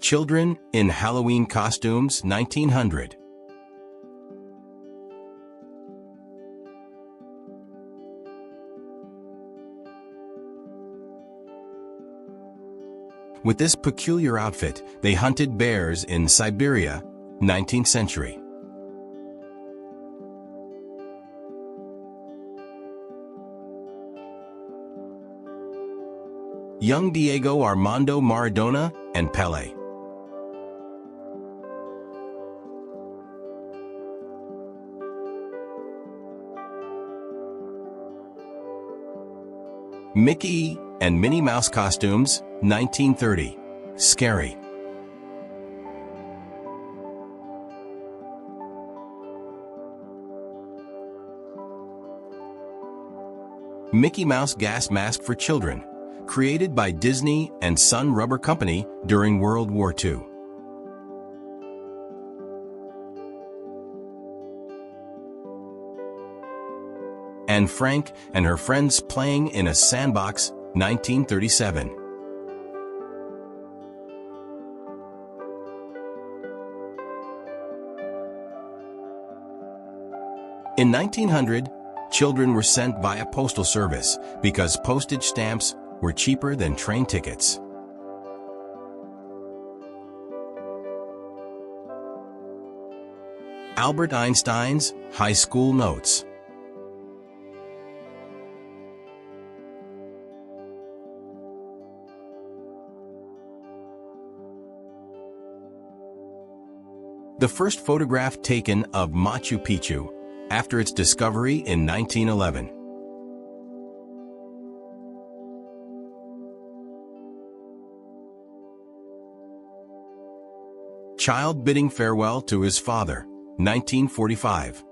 Children in Halloween costumes 1900. With this peculiar outfit, they hunted bears in Siberia, 19th century. Young Diego Armando Maradona and Pelé. Mickey and Minnie Mouse costumes, 1930. Scary. Mickey Mouse gas mask for children, created by Disney and Sun Rubber Company during World War II. Anne Frank and her friends playing in a sandbox, 1937. In 1900, children were sent via postal service because postage stamps were cheaper than train tickets. Albert Einstein's high school notes. The first photograph taken of Machu Picchu after its discovery in 1911. Child bidding farewell to his father, 1945.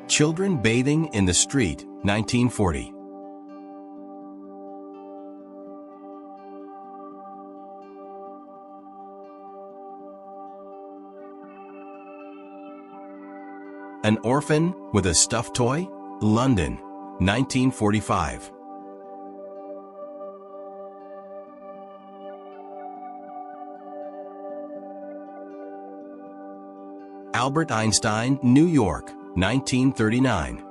Children bathing in the street, 1940. An orphan with a stuffed toy, London, 1945. Albert Einstein, New York, 1939.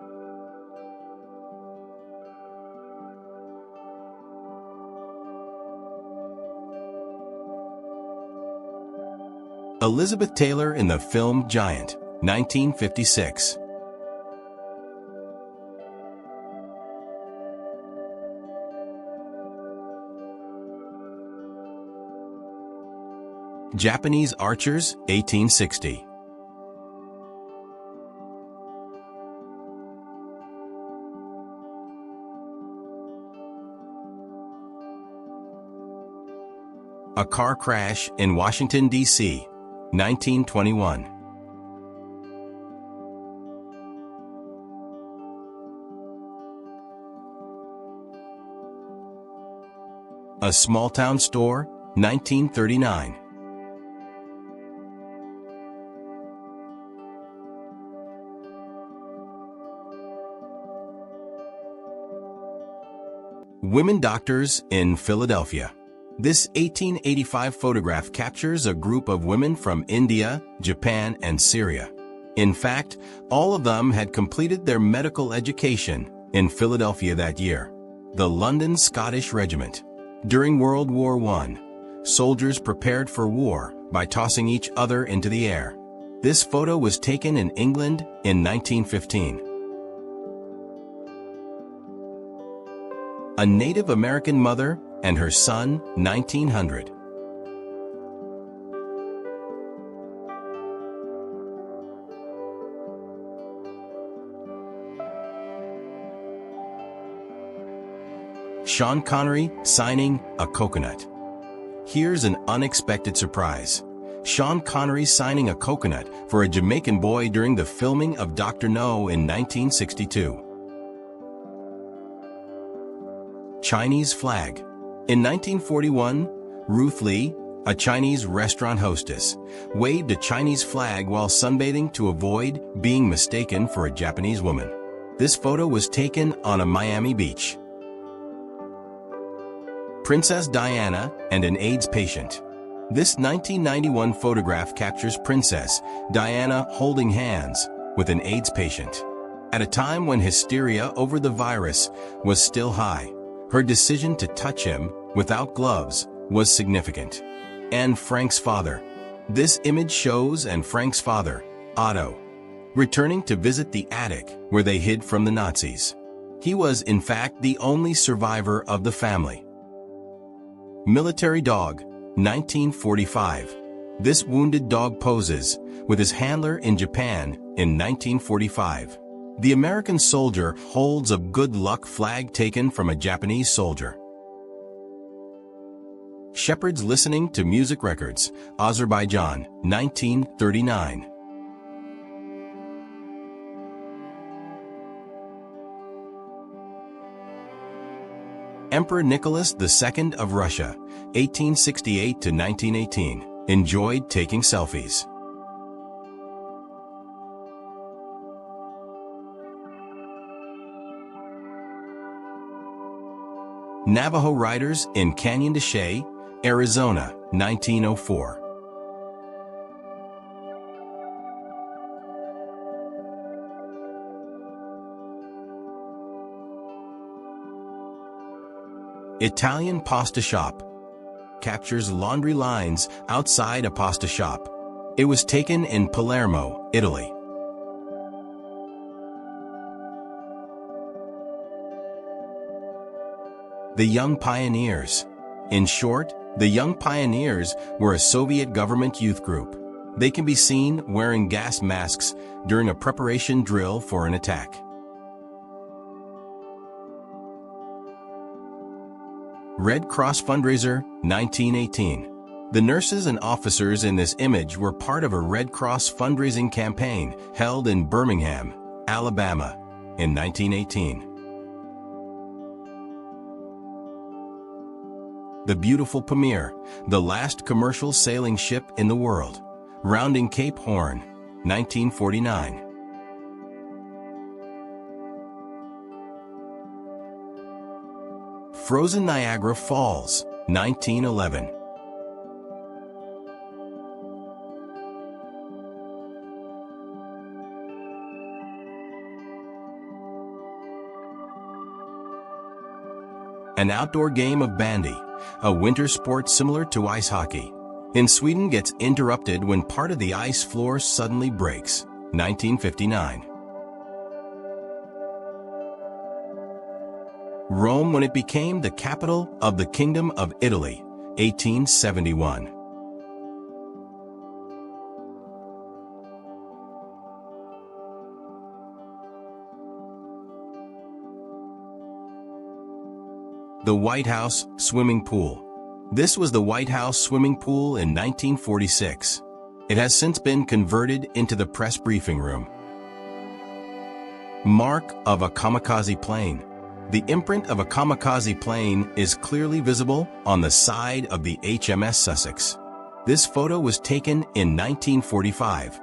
Elizabeth Taylor in the film Giant, 1956. Japanese archers, 1860. A car crash in Washington, D.C., 1921. A small-town store, 1939. Women doctors in Philadelphia. This 1885 photograph captures a group of women from India, Japan, and Syria. In fact, all of them had completed their medical education in Philadelphia that year. The London Scottish Regiment. During World War I, soldiers prepared for war by tossing each other into the air. This photo was taken in England in 1915. A Native American mother and her son, 1900. Sean Connery signing a coconut. Here's an unexpected surprise. Sean Connery signing a coconut for a Jamaican boy during the filming of Dr. No in 1962. Chinese flag. In 1941, Ruth Lee, A Chinese restaurant hostess waved a Chinese flag while sunbathing to avoid being mistaken for a Japanese woman. This photo was taken on a Miami beach. Princess Diana and an AIDS patient. This 1991 photograph captures Princess Diana holding hands with an AIDS patient. At a time when hysteria over the virus was still high, her decision to touch him without gloves was significant. Anne Frank's father. This image shows Anne Frank's father, Otto, returning to visit the attic where they hid from the Nazis. He was, in fact, the only survivor of the family. Military dog, 1945. This wounded dog poses with his handler in Japan in 1945. The American soldier holds a good luck flag taken from a Japanese soldier. Shepherds listening to music records, Azerbaijan, 1939. Emperor Nicholas II of Russia, 1868 to 1918, enjoyed taking selfies. Navajo riders in Canyon de Chelly, Arizona, 1904. Italian pasta shop captures laundry lines outside a pasta shop. It was taken in Palermo, Italy. The Young Pioneers. In short, the Young Pioneers were a Soviet government youth group. They can be seen wearing gas masks during a preparation drill for an attack. Red Cross fundraiser, 1918. The nurses and officers in this image were part of a Red Cross fundraising campaign held in Birmingham, Alabama, in 1918. The beautiful Pamir, the last commercial sailing ship in the world, rounding Cape Horn, 1949. Frozen Niagara Falls, 1911. An outdoor game of bandy, a winter sport similar to ice hockey, in Sweden gets interrupted when part of the ice floor suddenly breaks, 1959. Rome when it became the capital of the Kingdom of Italy, 1871. The White House swimming pool. This was the White House swimming pool in 1946. It has since been converted into the press briefing room. Mark of a kamikaze plane. The imprint of a kamikaze plane is clearly visible on the side of the HMS Sussex. This photo was taken in 1945.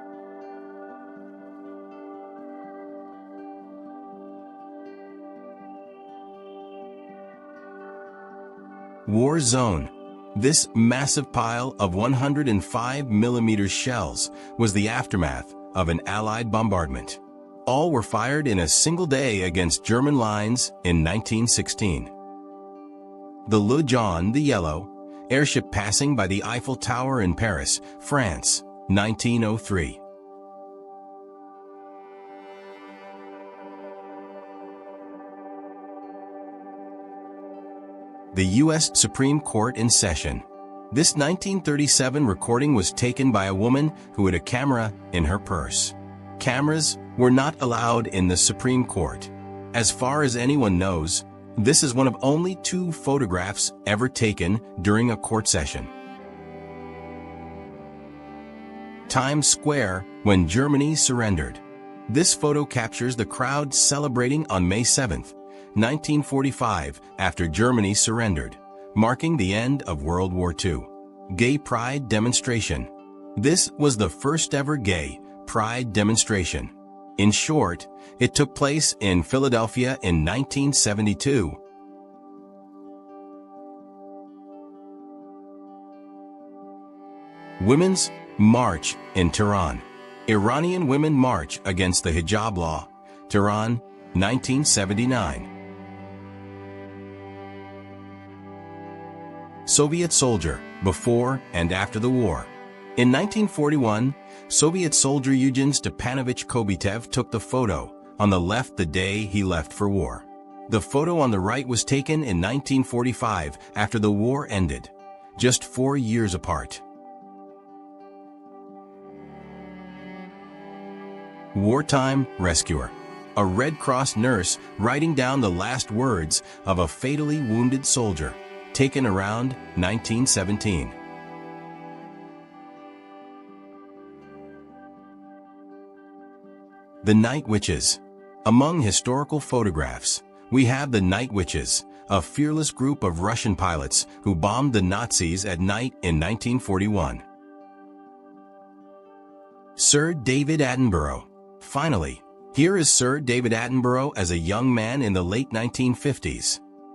War zone. This massive pile of 105mm shells was the aftermath of an Allied bombardment. All were fired in a single day against German lines in 1916. The Le Jaune, the Yellow, airship passing by the Eiffel Tower in Paris, France, 1903. The U.S. Supreme Court in session. This 1937 recording was taken by a woman who had a camera in her purse. Cameras were not allowed in the Supreme Court. As far as anyone knows, this is one of only 2 photographs ever taken during a court session. Times Square when Germany surrendered. This photo captures the crowd celebrating on May 7th, 1945, after Germany surrendered, marking the end of World War II. Gay Pride Demonstration. This was the first ever gay pride demonstration. In short, it took place in Philadelphia in 1972. Women's March in Tehran. Iranian women march against the hijab law. Tehran, 1979. Soviet soldier, before and after the war. In 1941, Soviet soldier Eugen Stepanovich Kobitev took the photo on the left the day he left for war. The photo on the right was taken in 1945 after the war ended, just 4 years apart. Wartime rescuer. A Red Cross nurse writing down the last words of a fatally wounded soldier, taken around 1917. The Night Witches. Among historical photographs, we have the Night Witches, a fearless group of Russian pilots who bombed the Nazis at night in 1941. Sir David Attenborough. Finally, here is Sir David Attenborough as a young man in the late 1950s.